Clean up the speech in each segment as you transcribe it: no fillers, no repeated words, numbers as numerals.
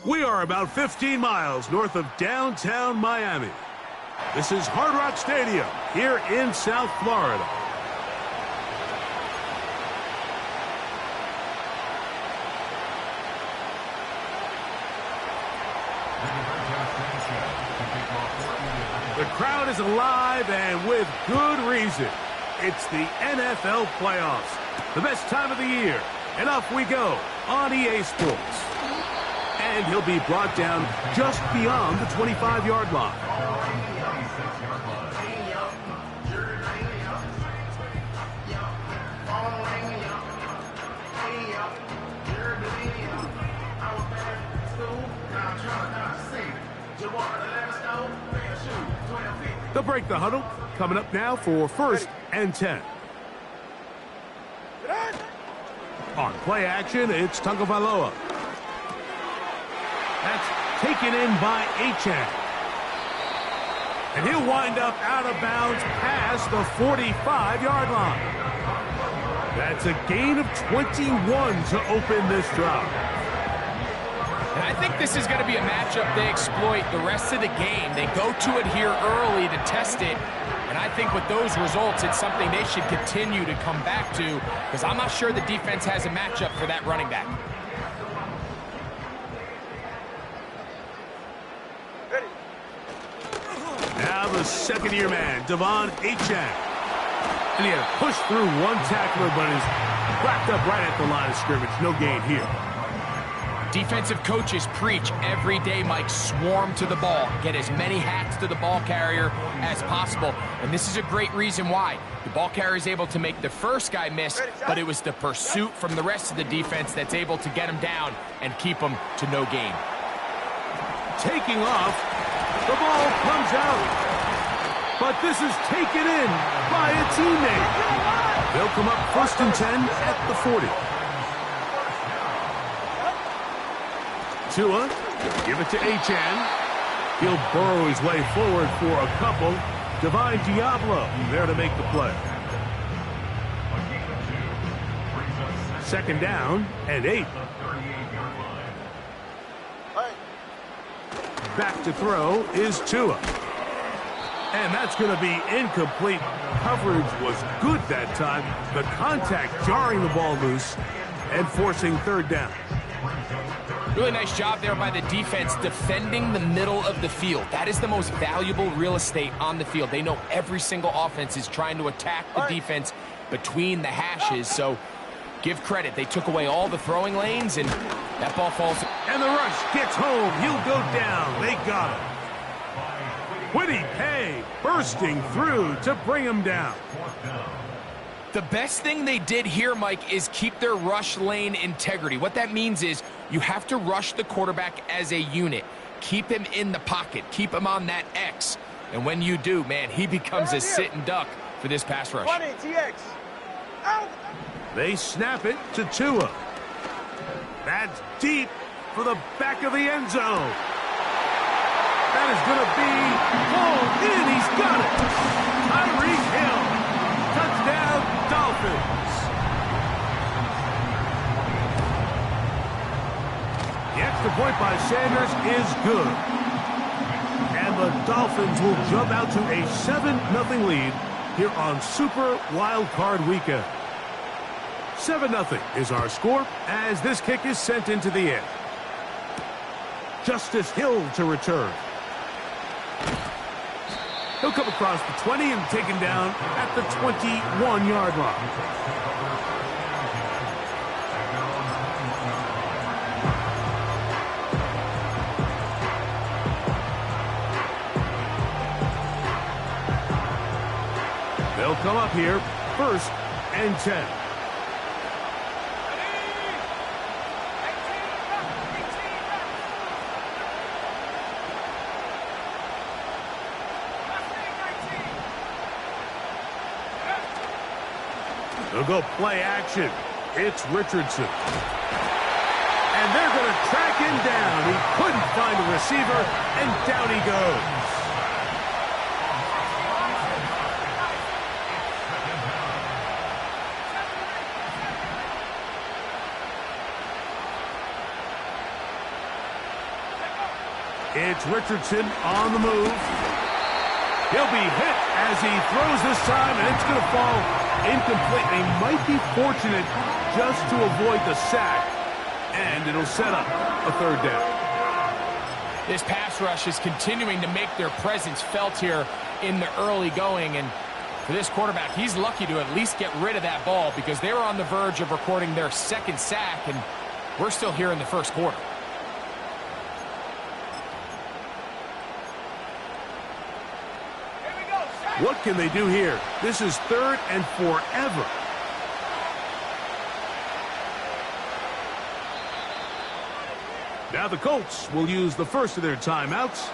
We are about 15 miles north of downtown Miami. This is Hard Rock Stadium here in South Florida. The crowd is alive and with good reason. It's the NFL playoffs, the best time of the year. And off we go on EA Sports. And he'll be brought down just beyond the 25-yard line. They'll break the huddle. Coming up now for 1st and 10. On play action, it's Tagovailoa. That's taken in by Achane. And he'll wind up out of bounds past the 45-yard line. That's a gain of 21 to open this drive. And I think this is going to be a matchup they exploit the rest of the game. They go to it here early to test it. And I think with those results, it's something they should continue to come back to, because I'm not sure the defense has a matchup for that running back. Now the second-year man, Devon Achane. And he had to push through one tackler, but is wrapped up right at the line of scrimmage. No gain here. Defensive coaches preach every day, Mike, swarm to the ball. Get as many hats to the ball carrier as possible. And this is a great reason why. The ball carrier is able to make the first guy miss, but it was the pursuit from the rest of the defense that's able to get him down and keep him to no gain. Taking off, the ball comes out. But this is taken in by a teammate. They'll come up 1st and 10 at the 40. Tua, give it to Achane. He'll burrow his way forward for a couple. Divine Diablo there to make the play. 2nd down and 8. Back to throw is Tua. And that's going to be incomplete. Coverage was good that time. The contact jarring the ball loose and forcing 3rd down. Really nice job there by the defense defending the middle of the field. That is the most valuable real estate on the field. They know every single offense is trying to attack the defense between the hashes. So give credit. They took away all the throwing lanes, and that ball falls. And the rush gets home. He'll go down. They got him. Kwity Paye bursting through to bring him down. The best thing they did here, Mike, is keep their rush lane integrity. What that means is you have to rush the quarterback as a unit. Keep him in the pocket. Keep him on that X. And when you do, man, he becomes a sitting duck for this pass rush. They snap it to Tua. That's deep for the back of the end zone. That is going to be pulled in. He's got it. Tyreek Hill. Touchdown, Dolphins. The extra point by Sanders is good. And the Dolphins will jump out to a 7-0 lead here on Super Wild Card Weekend. 7-0 is our score as this kick is sent into the air. Justice Hill to return. He'll come across the 20 and taken down at the 21-yard line. They'll come up here 1st and 10. They'll go play action. It's Richardson. And they're going to track him down. He couldn't find a receiver, and down he goes. It's Richardson on the move. He'll be hit as he throws this time, and it's going to fall incomplete. They might be fortunate just to avoid the sack, and it'll set up a third down. This pass rush is continuing to make their presence felt here in the early going, and for this quarterback, he's lucky to at least get rid of that ball because they were on the verge of recording their second sack, and we're still here in the first quarter. What can they do here? This is 3rd and forever. Now the Colts will use the first of their timeouts.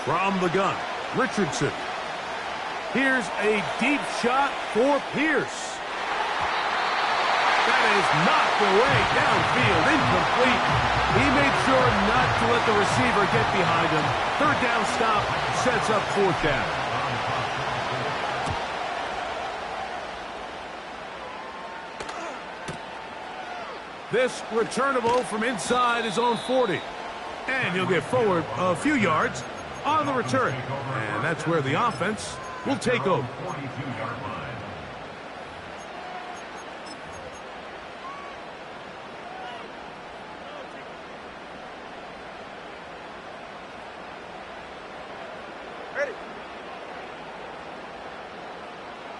From the gun, Richardson. Here's a deep shot for Pierce. That is knocked away downfield, incomplete. He made sure not to let the receiver get behind him. Third down stop sets up 4th down. This returnable from inside his own 40. And he'll get forward a few yards on the return. And that's where the offense will take over. Ready.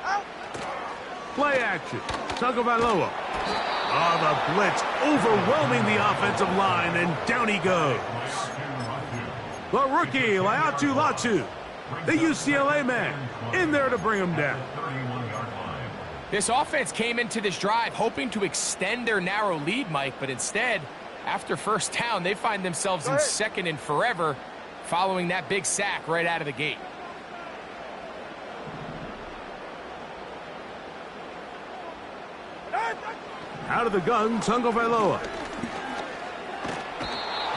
Out. Play action. Tagovailoa. The blitz overwhelming the offensive line, and down he goes. The rookie, Laiatu Latu, the UCLA man, in there to bring him down. This offense came into this drive hoping to extend their narrow lead, Mike, but instead, after first down, they find themselves in 2nd and forever following that big sack right out of the gate. Out of the gun, Tagovailoa.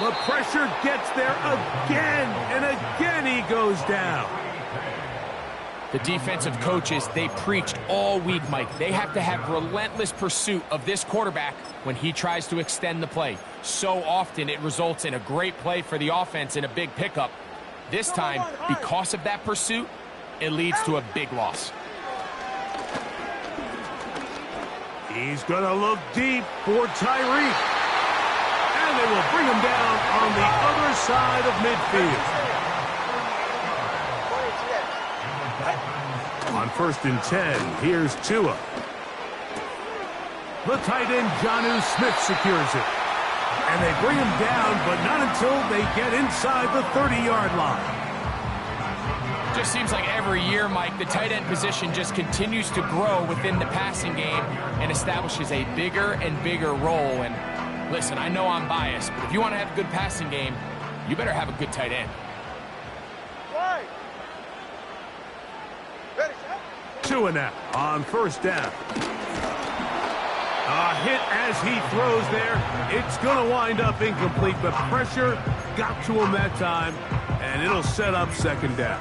The pressure gets there again, and again he goes down. The defensive coaches, they preached all week, Mike. They have to have relentless pursuit of this quarterback when he tries to extend the play. So often it results in a great play for the offense and a big pickup. This time, because of that pursuit, it leads to a big loss. He's going to look deep for Tyreek. And they will bring him down on the other side of midfield. On 1st and 10, here's Tua. The tight end, Jonnu Smith, secures it. And they bring him down, but not until they get inside the 30-yard line. Just seems like every year, Mike, the tight end position just continues to grow within the passing game and establishes a bigger and bigger role. And listen, I know I'm biased, but if you want to have a good passing game, you better have a good tight end. Tua now on 1st down. A hit as he throws there. It's going to wind up incomplete, but pressure got to him that time, and it'll set up 2nd down.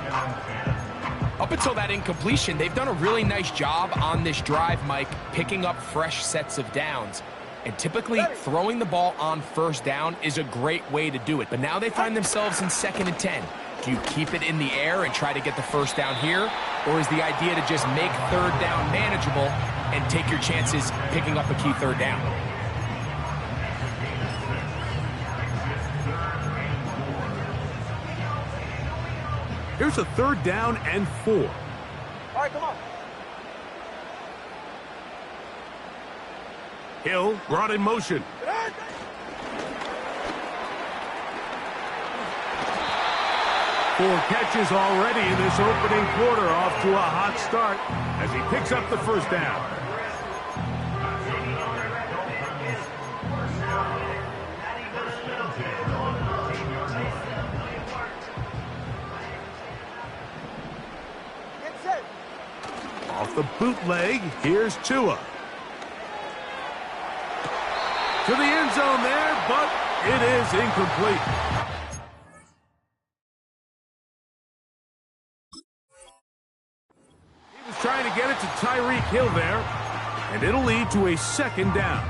Up until that incompletion, they've done a really nice job on this drive, Mike, picking up fresh sets of downs. And typically, throwing the ball on 1st down is a great way to do it. But now they find themselves in 2nd and 10. Do you keep it in the air and try to get the 1st down here? Or is the idea to just make 3rd down manageable and take your chances picking up a key 3rd down? Here's a 3rd down and 4. All right, come on. Hill brought in motion. 4 catches already in this opening quarter, off to a hot start as he picks up the first down. Off the bootleg, here's Tua. To the end zone there, but it is incomplete. He was trying to get it to Tyreek Hill there, and it'll lead to a second down.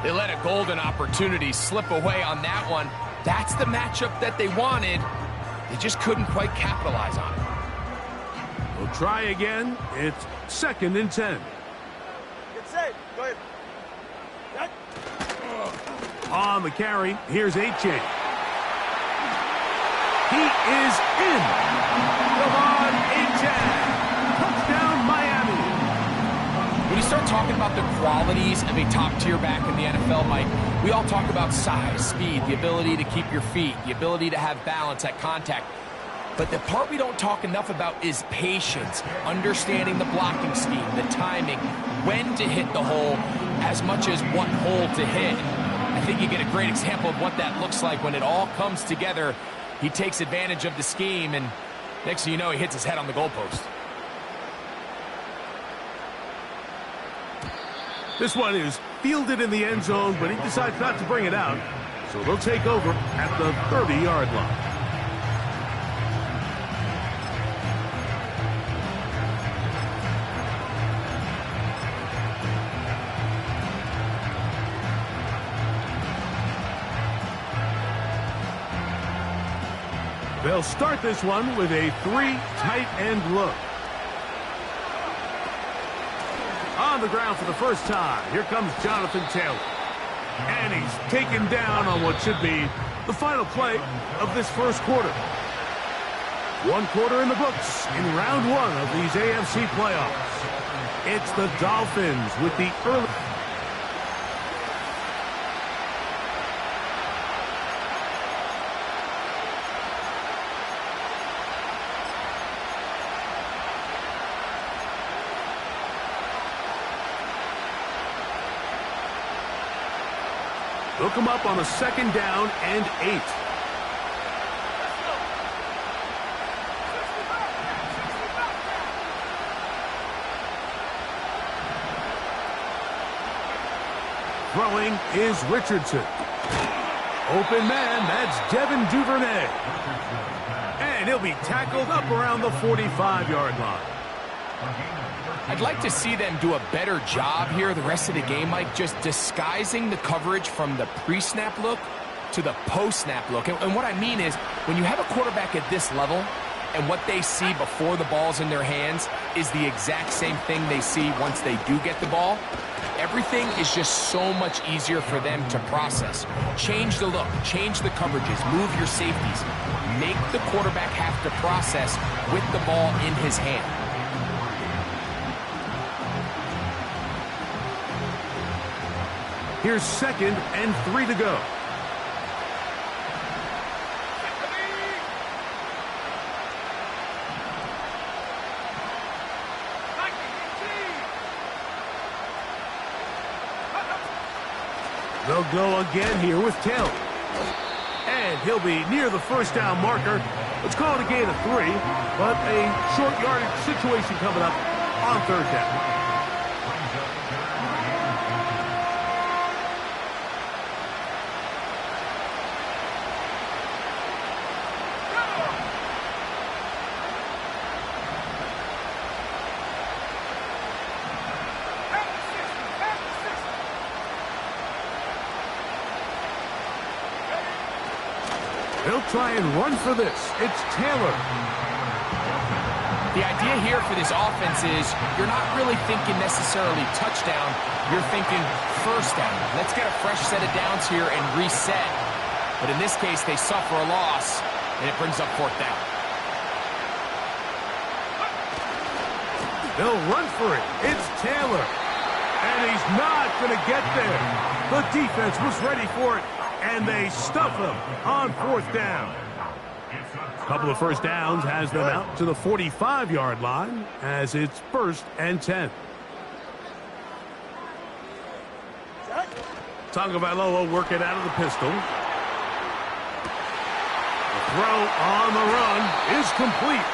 They let a golden opportunity slip away on that one. That's the matchup that they wanted. They just couldn't quite capitalize on it. We'll try again. It's 2nd and 10. Get safe. Go ahead. On the carry, here's A-Chain. He is in. Come on, A-Chain. Touchdown, Miami. When you start talking about the qualities of a top-tier back in the NFL, Mike, we all talk about size, speed, the ability to keep your feet, the ability to have balance at contact. But the part we don't talk enough about is patience, understanding the blocking scheme, the timing, when to hit the hole, as much as what hole to hit. I think you get a great example of what that looks like when it all comes together. He takes advantage of the scheme, and next thing you know, he hits his head on the goalpost. This one is fielded in the end zone, but he decides not to bring it out. So they'll take over at the 30-yard line. They'll start this one with a 3 tight end look. On the ground for the first time, here comes Jonathan Taylor. And he's taken down on what should be the final play of this first quarter. 1 quarter in the books in round 1 of these AFC playoffs. It's the Dolphins with the early... They'll come up on a 2nd down and 8. Throwing is Richardson. Open man, that's Devin Duvernay. And he'll be tackled up around the 45-yard line. I'd like to see them do a better job here the rest of the game, Mike, just disguising the coverage from the pre-snap look to the post-snap look. And what I mean is, when you have a quarterback at this level and what they see before the ball's in their hands is the exact same thing they see once they do get the ball, everything is just so much easier for them to process. Change the look, change the coverages, move your safeties. Make the quarterback have to process with the ball in his hand. Here's 2nd and 3 to go. They'll go again here with Taylor. And he'll be near the first down marker. Let's call it a gain of 3, but a short yardage situation coming up on 3rd down. They'll try and run for this. It's Taylor. The idea here for this offense is you're not really thinking necessarily touchdown. You're thinking first down. Let's get a fresh set of downs here and reset. But in this case, they suffer a loss, and it brings up 4th down. They'll run for it. It's Taylor. And he's not going to get there. The defense was ready for it, and they stuff him on 4th down. A couple of first downs has them out to the 45-yard line as it's 1st and 10. Tagovailoa working out of the pistol. The throw on the run is complete.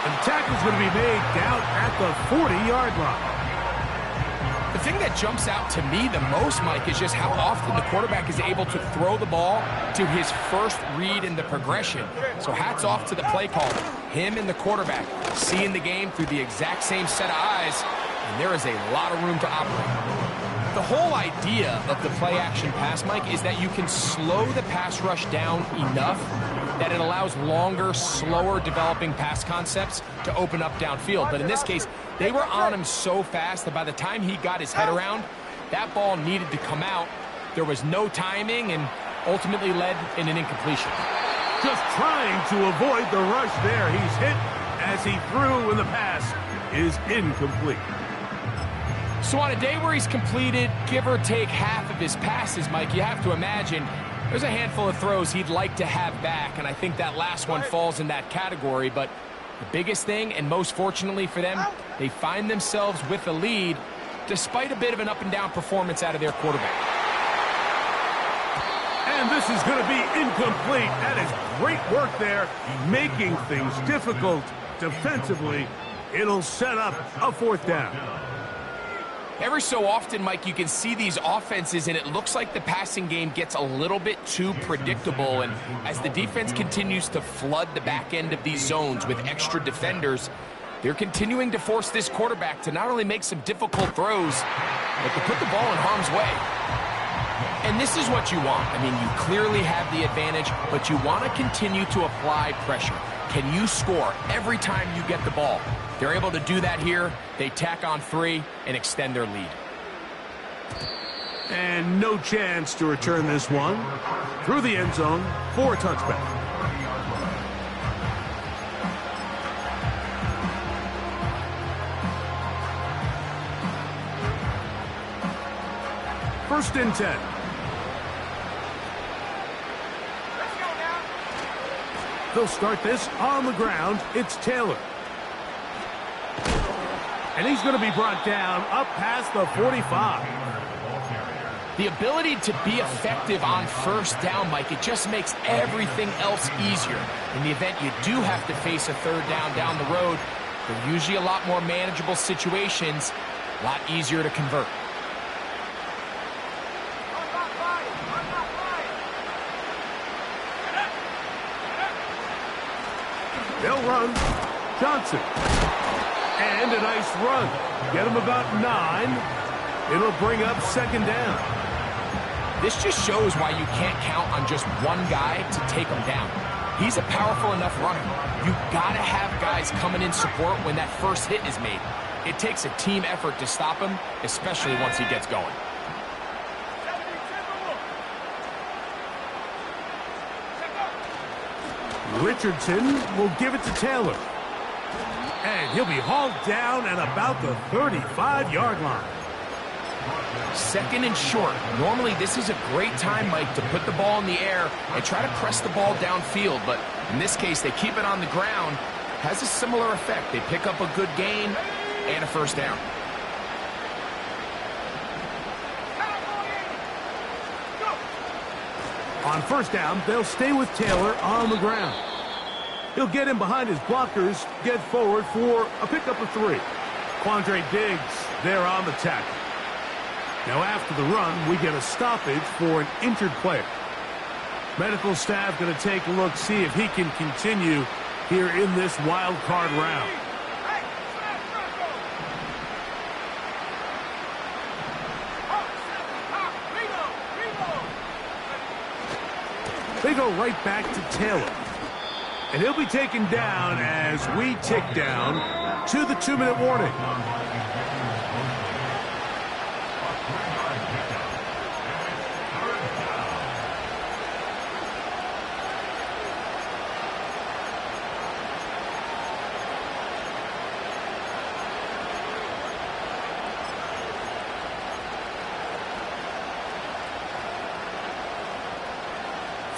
And the tackle's going to be made down at the 40-yard line. The thing that jumps out to me the most, Mike, is just how often the quarterback is able to throw the ball to his first read in the progression. So hats off to the play caller. Him and the quarterback seeing the game through the exact same set of eyes, and there is a lot of room to operate. The whole idea of the play-action pass, Mike, is that you can slow the pass rush down enough that it allows longer, slower developing pass concepts to open up downfield. But in this case, they were on him so fast that by the time he got his head around, that ball needed to come out. There was no timing and ultimately led in an incompletion. Just trying to avoid the rush there. He's hit as he threw, and the pass is incomplete. So on a day where he's completed, give or take half of his passes, Mike, you have to imagine there's a handful of throws he'd like to have back, and I think that last one falls in that category. But the biggest thing, and most fortunately for them, they find themselves with a lead despite a bit of an up-and-down performance out of their quarterback. And this is going to be incomplete. That is great work there, making things difficult defensively. It'll set up a 4th down. Every so often, Mike, you can see these offenses, and it looks like the passing game gets a little bit too predictable. And as the defense continues to flood the back end of these zones with extra defenders, they're continuing to force this quarterback to not only make some difficult throws, but to put the ball in harm's way. And this is what you want. I mean, you clearly have the advantage, but you want to continue to apply pressure. Can you score every time you get the ball? They're able to do that here. They tack on 3 and extend their lead. And no chance to return this one through the end zone for a touchback. First and 10. They'll start this on the ground. It's Taylor. And he's going to be brought down up past the 45. The ability to be effective on first down, Mike, it just makes everything else easier. In the event you do have to face a 3rd down the road, they're usually a lot more manageable situations, a lot easier to convert. They'll run. Johnson. And a nice run. Get him about 9. It'll bring up 2nd down. This just shows why you can't count on just one guy to take him down. He's a powerful enough runner. You gotta have guys coming in support when that first hit is made. It takes a team effort to stop him, especially once he gets going. Richardson will give it to Taylor. And he'll be hauled down at about the 35-yard line. 2nd and short. Normally, this is a great time, Mike, to put the ball in the air and try to press the ball downfield. But in this case, they keep it on the ground. Has a similar effect. They pick up a good gain and a 1st down. On 1st down, they'll stay with Taylor on the ground. He'll get him behind his blockers, get forward for a pickup of 3. Quandre Diggs there on the tackle. Now after the run, we get a stoppage for an injured player. Medical staff going to take a look, see if he can continue here in this wild card round. They go right back to Taylor. And he'll be taken down as we tick down to the 2-minute warning.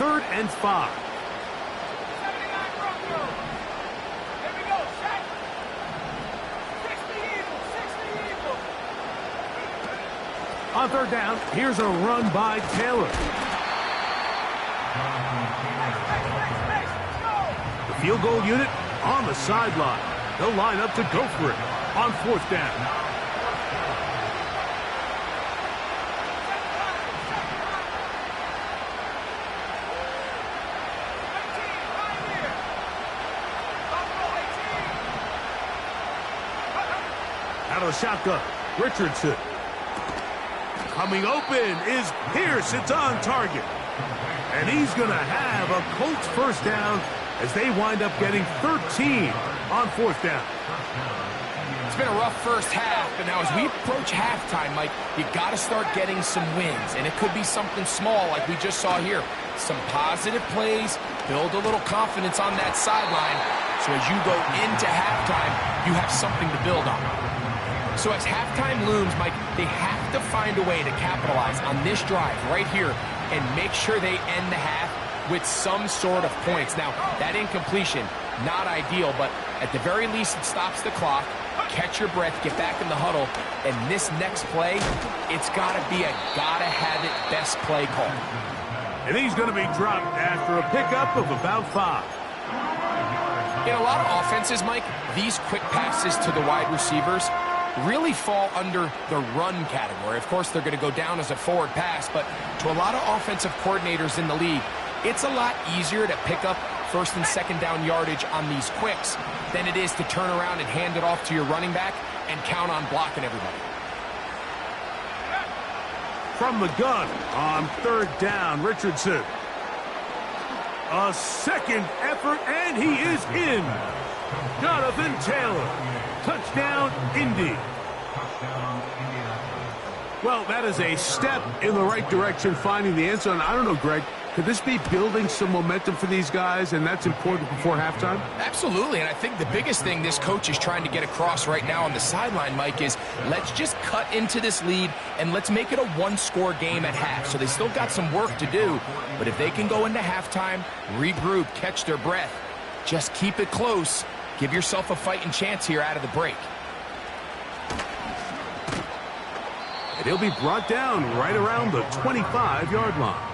3rd and 5. On 3rd down, here's a run by Taylor. The field goal unit on the sideline. They'll line up to go for it on 4th down. Out of the shotgun, Richardson. Coming open is Pierce. It's on target. And he's going to have a Colts 1st down as they wind up getting 13 on 4th down. It's been a rough first half, but now as we approach halftime, Mike, you got to start getting some wins. And it could be something small like we just saw here. Some positive plays, build a little confidence on that sideline. So as you go into halftime, you have something to build on. So as halftime looms, Mike, they have to find a way to capitalize on this drive right here and make sure they end the half with some sort of points. Now, that incompletion, not ideal, but at the very least, it stops the clock. Catch your breath, get back in the huddle, and this next play, it's got to be a gotta-have-it best play call. And he's going to be dropped after a pickup of about 5. In a lot of offenses, Mike, these quick passes to the wide receivers really fall under the run category. Of course, they're going to go down as a forward pass, but to a lot of offensive coordinators in the league, it's a lot easier to pick up 1st and 2nd down yardage on these quicks than it is to turn around and hand it off to your running back and count on blocking everybody. From the gun on 3rd down, Richardson. A second effort, and he is in. Jonathan Taylor. Touchdown, Indy. Well, that is a step in the right direction, finding the end zone. I don't know, Greg, could this be building some momentum for these guys, and that's important before halftime? Absolutely, and I think the biggest thing this coach is trying to get across right now on the sideline, Mike, is let's just cut into this lead, and let's make it a one-score game at half. So they still got some work to do, but if they can go into halftime, regroup, catch their breath, just keep it close, give yourself a fighting chance here out of the break. And he'll be brought down right around the 25-yard line.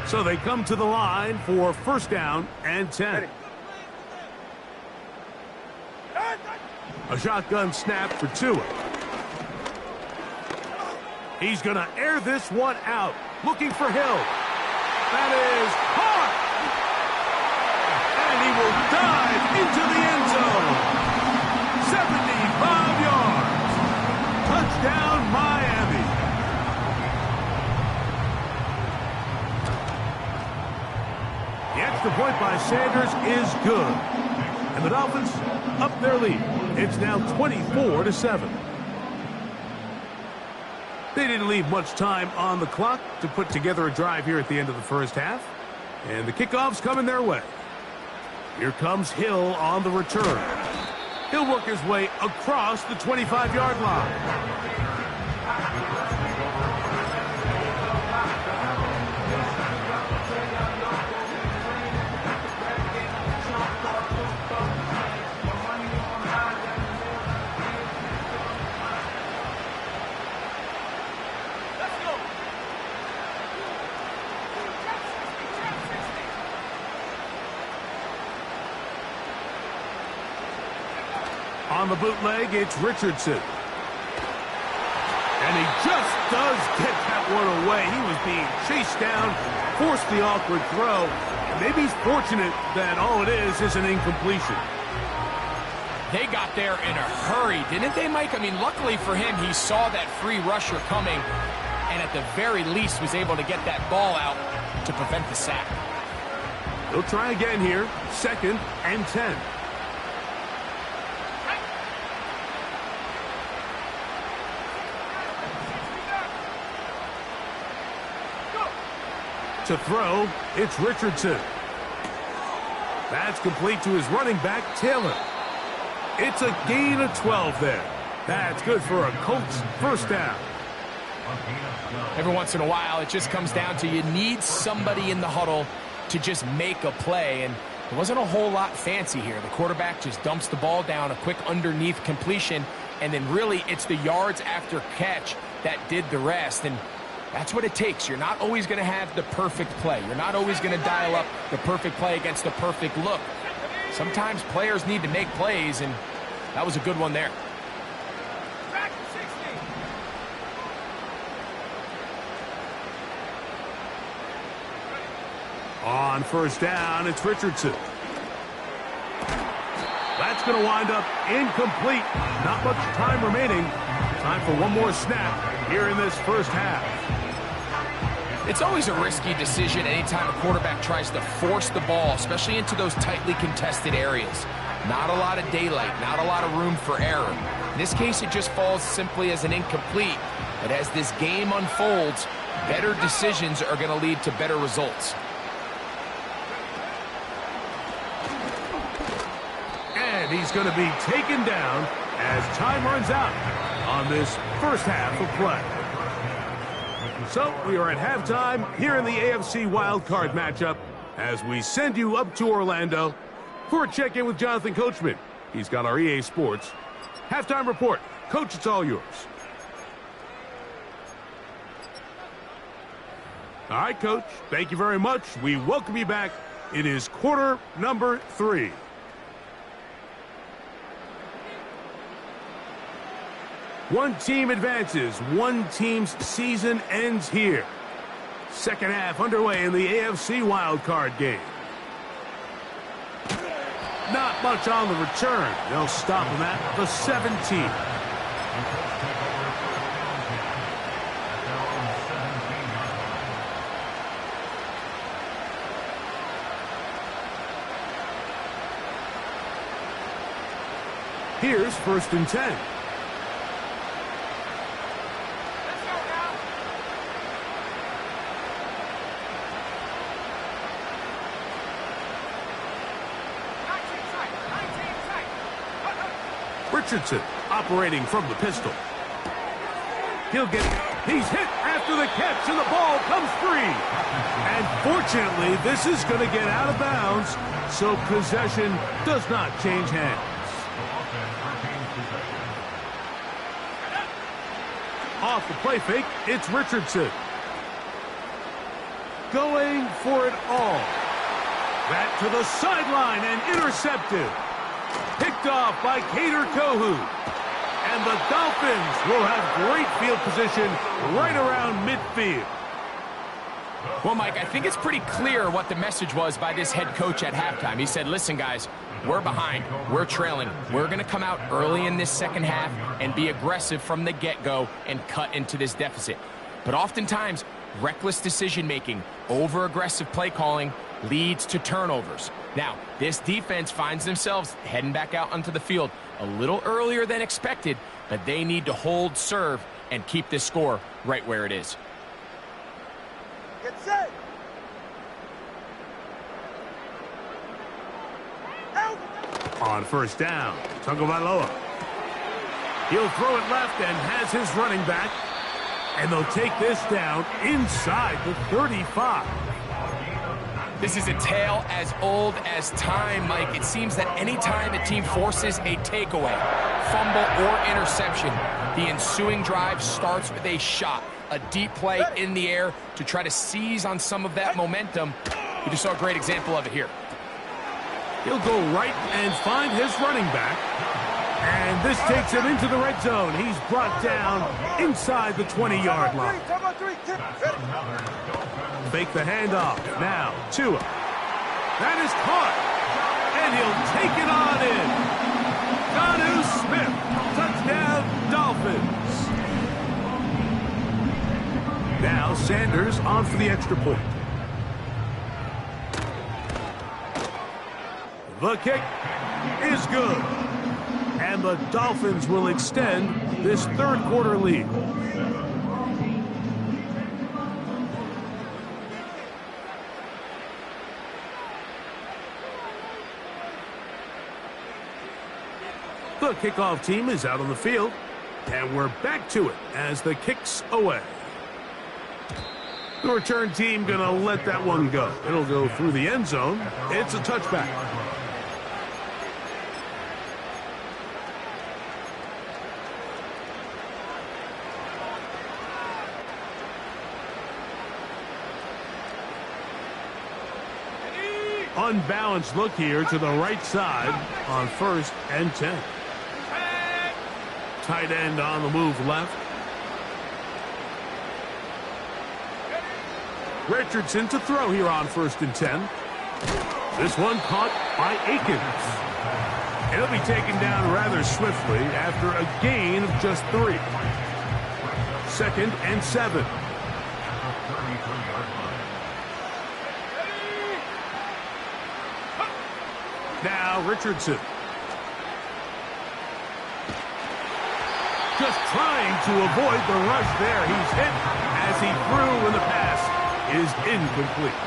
So they come to the line for 1st down and 10. A shotgun snap for Tua. He's going to air this one out, looking for Hill. That is caught. And he will dive into the end zone. 75 yards. Touchdown, Miami. The extra point by Sanders is good. And the Dolphins up their lead. It's now 24-7. They didn't leave much time on the clock to put together a drive here at the end of the first half. And the kickoff's coming their way. Here comes Hill on the return. He'll work his way across the 25-yard line. On the bootleg, it's Richardson. And he just does get that one away. He was being chased down, forced the awkward throw. And maybe he's fortunate that all it is an incompletion. They got there in a hurry, didn't they, Mike? I mean, luckily for him, he saw that free rusher coming and at the very least was able to get that ball out to prevent the sack. He'll try again here, 2nd and 10. To throw, it's Richardson. That's complete to his running back, Taylor. It's a gain of 12 there. That's good for a Colts first down. Every once in a while, it just comes down to you need somebody in the huddle to just make a play, and there wasn't a whole lot fancy here. The quarterback just dumps the ball down, a quick underneath completion, and then really it's the yards after catch that did the rest, and that's what it takes. You're not always going to have the perfect play. You're not always going to dial up the perfect play against the perfect look. Sometimes players need to make plays, and that was a good one there. On first down, it's Richardson. That's going to wind up incomplete. Not much time remaining. Time for one more snap here in this first half. It's always a risky decision anytime a quarterback tries to force the ball, especially into those tightly contested areas. Not a lot of daylight, not a lot of room for error. In this case, it just falls simply as an incomplete. But as this game unfolds, better decisions are going to lead to better results. And he's going to be taken down as time runs out on this first half of play. So we are at halftime here in the AFC wildcard matchup as we send you up to Orlando for a check-in with Jonathan Coachman. He's got our EA Sports halftime report. Coach, it's all yours. All right, Coach, thank you very much. We welcome you back. It is quarter number 3. One team advances. One team's season ends here. Second half underway in the AFC wildcard game. Not much on the return. They'll stop him at the 17. Here's first and 10. Richardson operating from the pistol. He's hit after the catch, and the ball comes free. And fortunately, this is going to get out of bounds, so possession does not change hands. Off the play fake, it's Richardson. Going for it all. Back to the sideline and intercepted. Picked off by Kader Kohu. And the Dolphins will have great field position right around midfield. Well, Mike, I think it's pretty clear what the message was by this head coach at halftime. He said, listen, guys, we're behind. We're trailing. We're going to come out early in this second half and be aggressive from the get-go and cut into this deficit. But oftentimes, reckless decision-making, over-aggressive play calling leads to turnovers. Now, this defense finds themselves heading back out onto the field a little earlier than expected, but they need to hold serve and keep this score right where it is. Get set. Out. On first down, Tagovailoa. He'll throw it left and has his running back. And they'll take this down inside the 35. This is a tale as old as time, Mike. It seems that any time a team forces a takeaway, fumble, or interception, the ensuing drive starts with a shot, a deep play in the air to try to seize on some of that momentum. We just saw a great example of it here. He'll go right and find his running back. And this takes him into the red zone. He's brought down inside the 20-yard line. Fake the handoff. Now, Tua. That is caught. And he'll take it on in. Jonnu Smith. Touchdown, Dolphins. Now, Sanders on for the extra point. The kick is good. And the Dolphins will extend this third quarter lead. The kickoff team is out on the field, and we're back to it as the kick's away. The return team going to let that one go. It'll go through the end zone. It's a touchback. Unbalanced look here to the right side on 1st and 10. Tight end on the move left. Richardson to throw here on 1st and 10. This one caught by Akins. It'll be taken down rather swiftly after a gain of just 3. 2nd and 7. Now Richardson. Just trying to avoid the rush there. He's hit as he threw, and the pass is incomplete.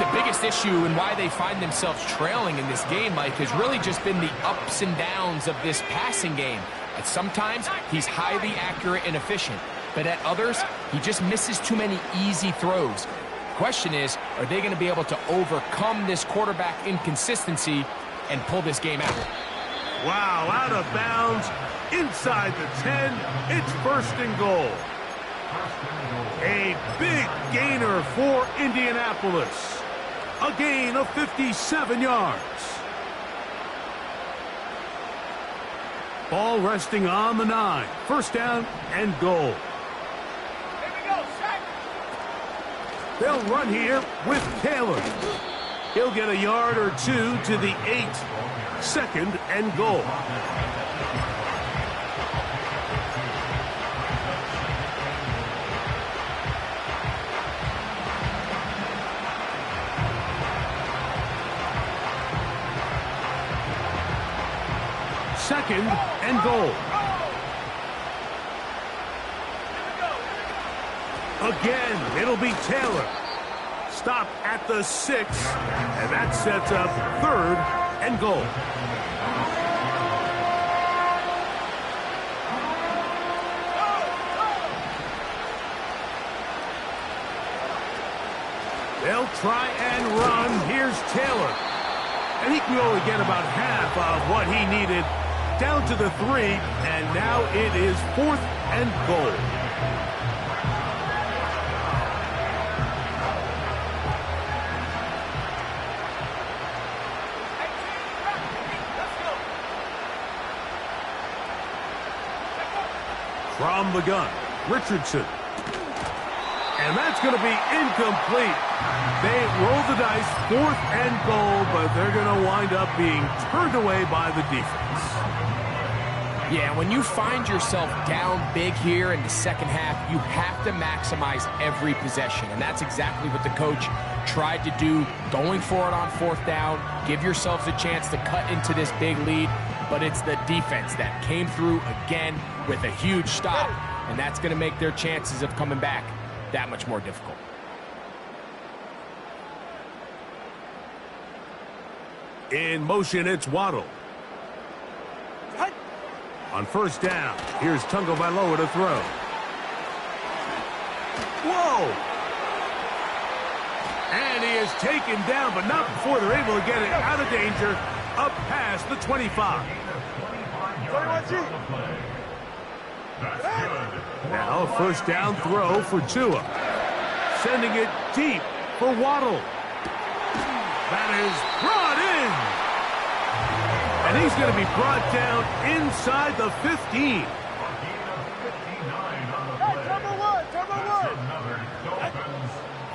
The biggest issue and why they find themselves trailing in this game, Mike, has really just been the ups and downs of this passing game. At sometimes, he's highly accurate and efficient, but at others, he just misses too many easy throws. The question is, are they going to be able to overcome this quarterback inconsistency and pull this game out? Wow, out of bounds, inside the 10, it's 1st and goal. A big gainer for Indianapolis. A gain of 57 yards. Ball resting on the 9. 1st down and goal. They'll run here with Taylor. He'll get a yard or 2 to the 8. 2nd and goal. Second and goal. Again, it'll be Taylor. Stop at the 6, and that sets up 3rd and goal. They'll try and run. Here's Taylor. And he can only get about half of what he needed. Down to the 3, and now it is 4th and goal. From the gun, Richardson. And that's going to be incomplete. They roll the dice, 4th and goal, but they're going to wind up being turned away by the defense. Yeah, when you find yourself down big here in the second half, you have to maximize every possession. And that's exactly what the coach tried to do, going for it on 4th down. Give yourselves a chance to cut into this big lead. But it's the defense that came through again with a huge stop. And that's going to make their chances of coming back that much more difficult. In motion, it's Waddle. On 1st down, here's Tagovailoa to throw. Whoa! And he is taken down, but not before they're able to get it out of danger, up past the 25. Now a 1st down throw for Tua. Sending it deep for Waddle. That is brought in. And he's going to be brought down inside the 15.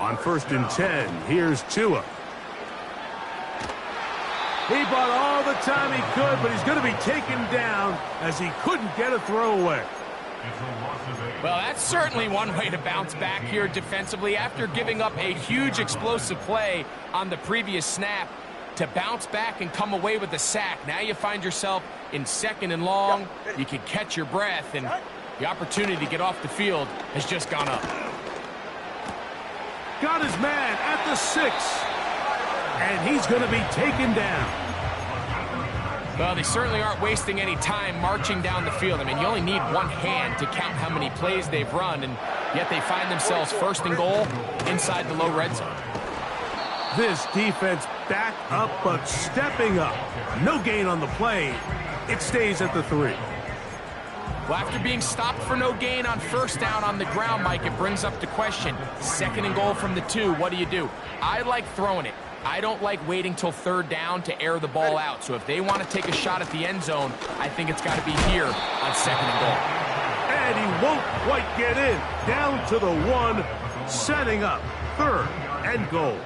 On 1st and 10, here's Tua. He bought all the time he could, but he's going to be taken down as he couldn't get a throwaway. Well, that's certainly one way to bounce back here defensively after giving up a huge explosive play on the previous snap. To bounce back and come away with a sack. Now you find yourself in 2nd and long. You can catch your breath, and the opportunity to get off the field has just gone up. Got his man at the 6. And he's going to be taken down. Well, they certainly aren't wasting any time marching down the field. I mean, you only need one hand to count how many plays they've run, and yet they find themselves first and goal inside the low red zone. This defense back up, but stepping up. No gain on the play. It stays at the 3. Well, after being stopped for no gain on first down on the ground, Mike, it brings up the question. Second and goal from the 2, what do? I like throwing it. I don't like waiting till third down to air the ball out. So if they want to take a shot at the end zone, I think it's got to be here on second and goal. And he won't quite get in. Down to the 1, setting up third and goal.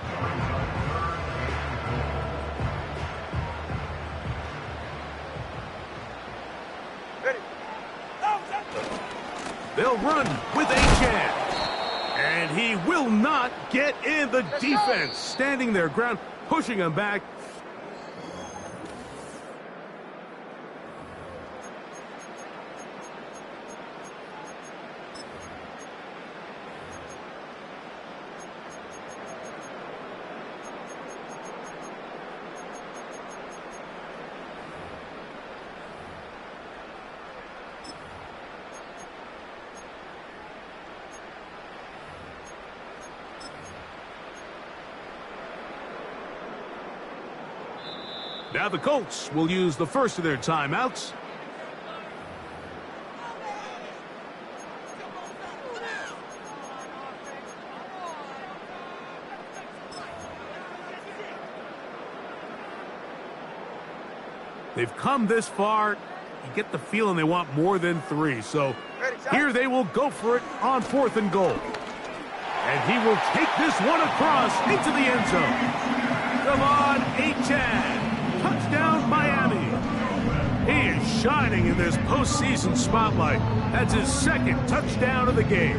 They'll run with Achan. And he will not get in. The defense standing their ground, pushing him back. Now the Colts will use the first of their timeouts. They've come this far. You get the feeling they want more than 3. So here they will go for it on 4th and goal. And he will take this one across into the end zone. Come on, Achan. Touchdown, Miami. He is shining in this postseason spotlight. That's his 2nd touchdown of the game.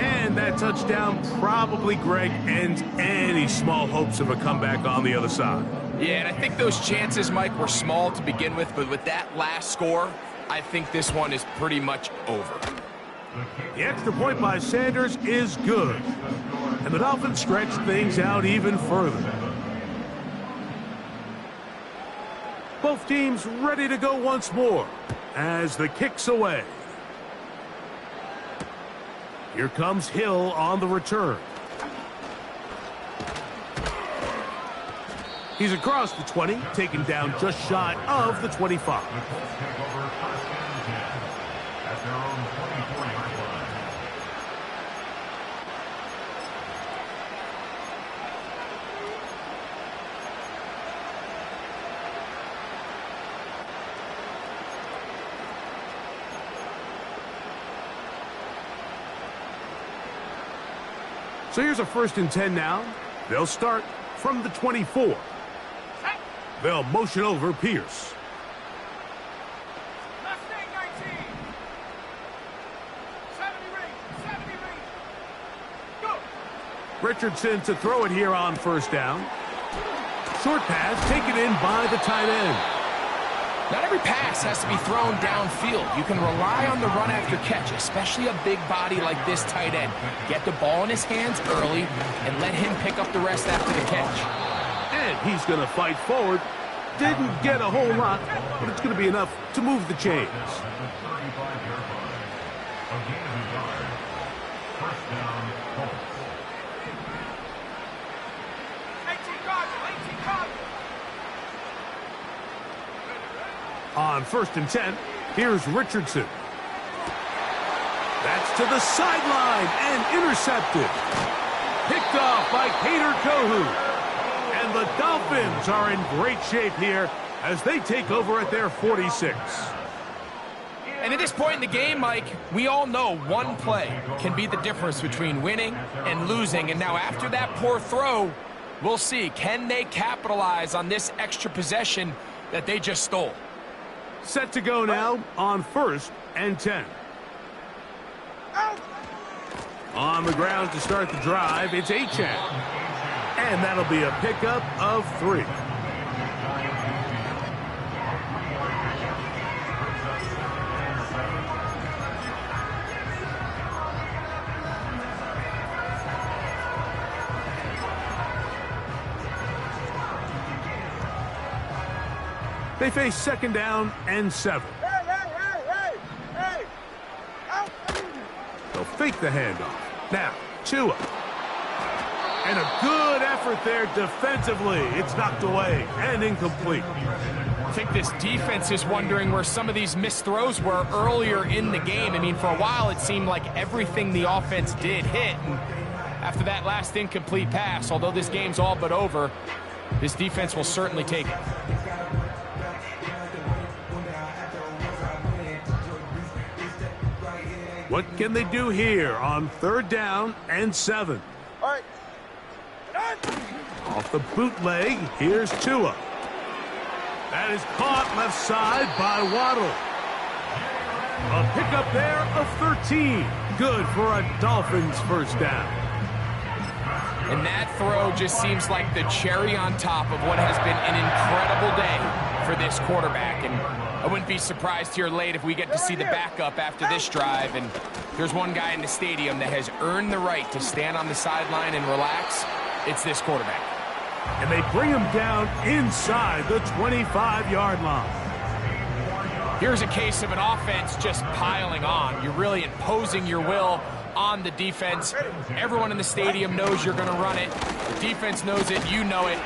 And that touchdown probably, Greg, ends any small hopes of a comeback on the other side. Yeah, and I think those chances, Mike, were small to begin with, but with that last score, I think this one is pretty much over. The extra point by Sanders is good. And the Dolphins stretch things out even further. Both teams ready to go once more as the kick's away. Here comes Hill on the return. He's across the 20, taken down just shy of the 25. So here's a 1st and 10 now. They'll start from the 24. They'll motion over Pierce. Richardson to throw it here on 1st down. Short pass taken in by the tight end. Not every pass has to be thrown downfield. You can rely on the run after catch, especially a big body like this tight end. Get the ball in his hands early and let him pick up the rest after the catch. And he's going to fight forward. Didn't get a whole lot, but it's going to be enough to move the chains. On 1st and 10, here's Richardson. That's to the sideline and intercepted. Picked off by Kader Kohou. And the Dolphins are in great shape here as they take over at their 46. And at this point in the game, Mike, we all know one play can be the difference between winning and losing. And now after that poor throw, we'll see, can they capitalize on this extra possession that they just stole? Set to go now on 1st and 10. On the ground to start the drive, it's Achan. And that'll be a pickup of 3. They face second down and 7. Hey! Out! They'll fake the handoff. Now, Tua. And a good effort there defensively. It's knocked away and incomplete. I think this defense is wondering where some of these missed throws were earlier in the game. I mean, for a while, it seemed like everything the offense did hit. And after that last incomplete pass, although this game's all but over, this defense will certainly take it. What can they do here on third down and 7? All right. Off the bootleg, here's Tua. That is caught left side by Waddle. A pickup there of 13. Good for a Dolphins first down. And that throw just seems like the cherry on top of what has been an incredible day for this quarterback. And I wouldn't be surprised here late if we get to see the backup after this drive. And there's one guy in the stadium that has earned the right to stand on the sideline and relax. It's this quarterback. And they bring him down inside the 25-yard line. Here's a case of an offense just piling on. You're really imposing your will on the defense. Everyone in the stadium knows you're going to run it. The defense knows it, you know it.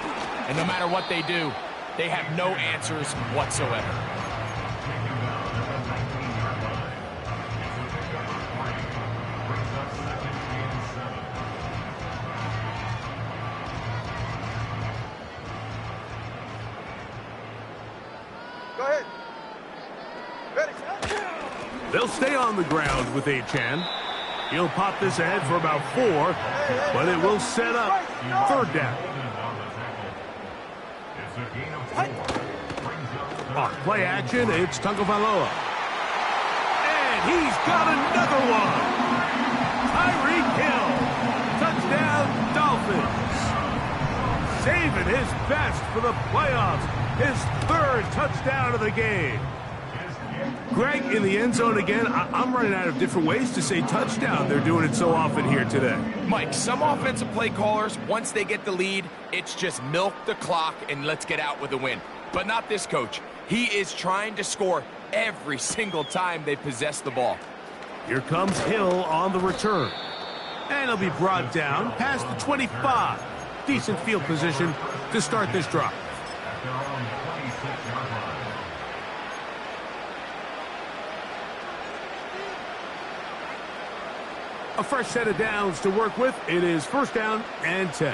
And no matter what they do, they have no answers whatsoever. Go ahead. Ready, They'll stay on the ground with Achan. He'll pop this ahead for about 4, but it will set up third down. On play action, it's Tagovailoa. And he's got another one. Tyreek Hill. Touchdown, Dolphins. Saving his best for the playoffs. His third touchdown of the game. Greg in the end zone again. I'm running out of different ways to say touchdown. They're doing it so often here today. Mike, some offensive play callers, once they get the lead, it's just milk the clock and let's get out with a win. But not this coach. He is trying to score every single time they possess the ball. Here comes Hill on the return. And he'll be brought down past the 25. Decent field position to start this drive. A fresh set of downs to work with. It is first down and 10.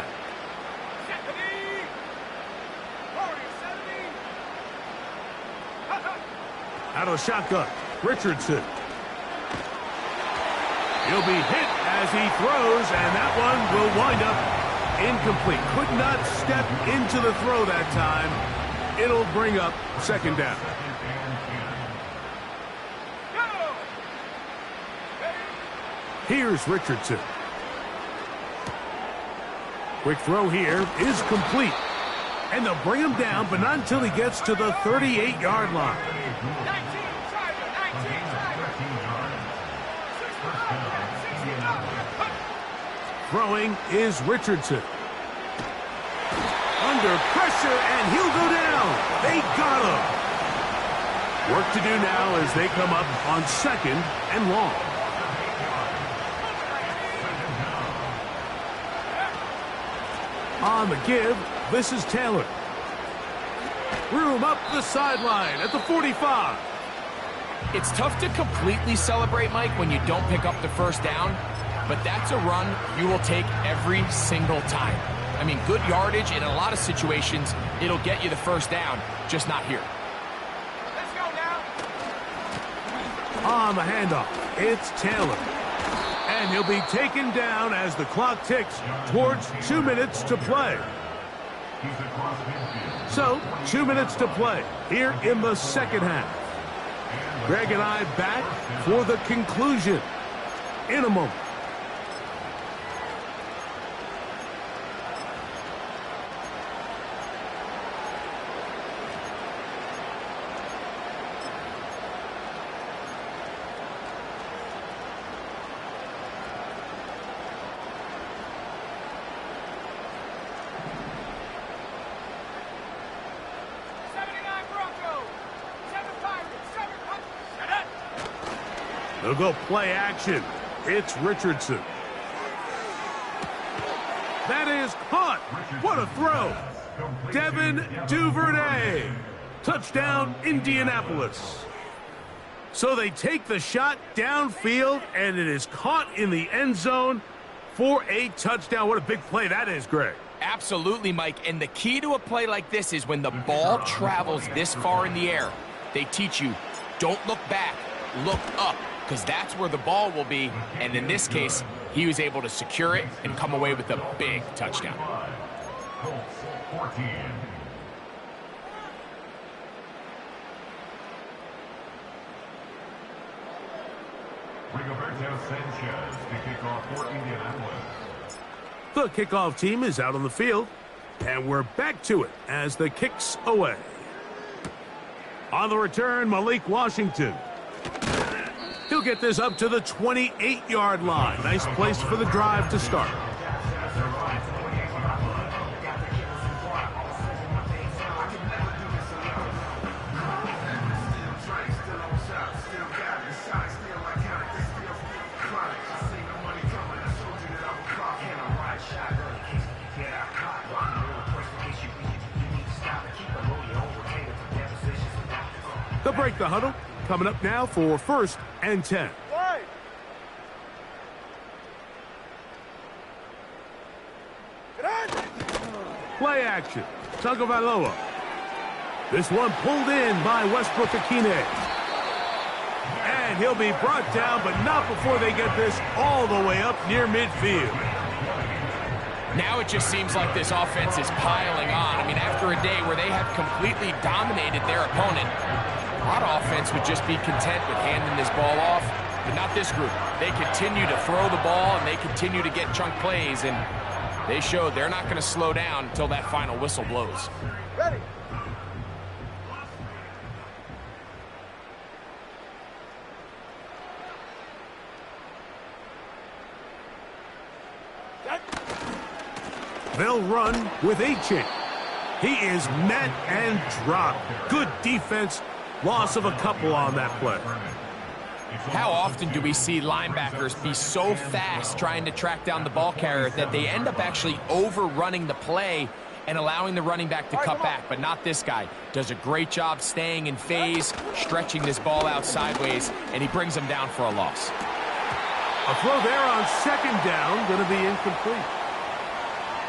Out of the shotgun, Richardson. He'll be hit as he throws, and that one will wind up incomplete. Could not step into the throw that time. It'll bring up second down. Here's Richardson. Quick throw here is complete. And they'll bring him down, but not until he gets to the 38-yard line. Throwing is Richardson. Under pressure, and he'll go down. They got him. Work to do now as they come up on second and long. On the give, this is Taylor. Room up the sideline at the 45. It's tough to completely celebrate, Mike, when you don't pick up the first down, but that's a run you will take every single time. I mean, good yardage in a lot of situations, it'll get you the first down, just not here. Let's go now. On the handoff, it's Taylor. And he'll be taken down as the clock ticks towards 2 minutes to play. So, 2 minutes to play here in the second half. Greg and I back for the conclusion in a moment. They'll go play action. It's Richardson. That is caught. What a throw. Devin Duvernay. Touchdown, Indianapolis. So they take the shot downfield, and it is caught in the end zone for a touchdown. What a big play that is, Greg. Absolutely, Mike. And the key to a play like this is when the ball travels this far in the air, they teach you, don't look back, look up, because that's where the ball will be. And in this case, he was able to secure it and come away with a big touchdown. The kickoff team is out on the field, and we're back to it as the kick's away. On the return, Malik Washington. He'll get this up to the 28-yard line. Nice place for the drive to start. They'll break the huddle. Coming up now for 1st and 10. Play action. Tagovailoa. This one pulled in by Westbrook-Akine. And he'll be brought down, but not before they get this all the way up near midfield. Now it just seems like this offense is piling on. I mean, after a day where they have completely dominated their opponent, a lot of offense would just be content with handing this ball off, but not this group. They continue to throw the ball, and they continue to get chunk plays, and they showed they're not going to slow down until that final whistle blows. Ready. They'll run with Achin. He is met and dropped. Good defense. Loss of a couple on that play. How often do we see linebackers be so fast trying to track down the ball carrier that they end up actually overrunning the play and allowing the running back to cut back? But not this guy. Does a great job staying in phase, stretching this ball out sideways, and he brings them down for a loss. A throw there on 2nd down, going to be incomplete.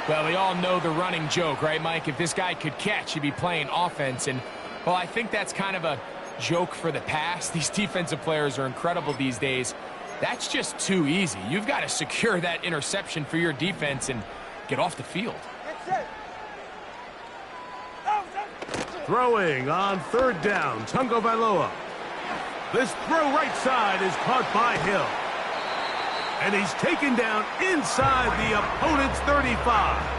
Well, we all know the running joke, right, Mike? If this guy could catch, he'd be playing offense. And, well, I think that's kind of a joke for the past. These defensive players are incredible these days. That's just too easy. You've got to secure that interception for your defense and get off the field. Throwing on 3rd down, Tagovailoa. This throw right side is caught by Hill. And he's taken down inside the opponent's 35.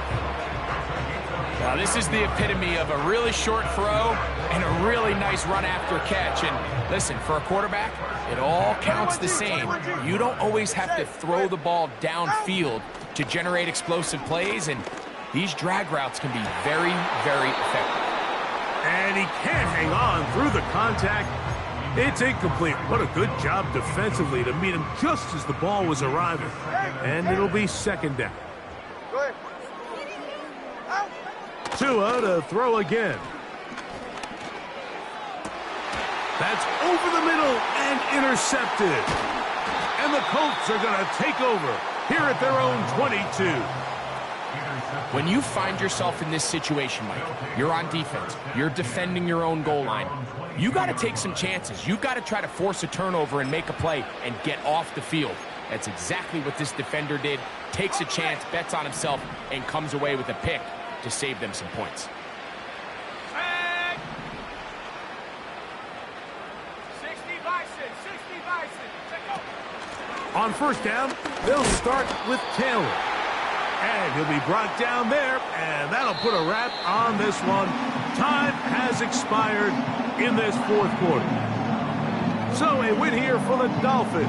Now, this is the epitome of a really short throw and a really nice run after catch. And listen, for a quarterback, it all counts the same. You don't always have to throw the ball downfield to generate explosive plays, and these drag routes can be very, very effective. And he can't hang on through the contact. It's incomplete. What a good job defensively to meet him just as the ball was arriving. And it'll be 2nd down. Go ahead. Tua to throw again. That's over the middle and intercepted. And the Colts are going to take over here at their own 22. When you find yourself in this situation, Mike, you're on defense, you're defending your own goal line, you got to take some chances. You got to try to force a turnover and make a play and get off the field. That's exactly what this defender did. Takes a chance, bets on himself, and comes away with a pick to save them some points. 60 Bison. On 1st down, they'll start with Taylor. And he'll be brought down there, and that'll put a wrap on this one. Time has expired in this 4th quarter. So a win here for the Dolphins.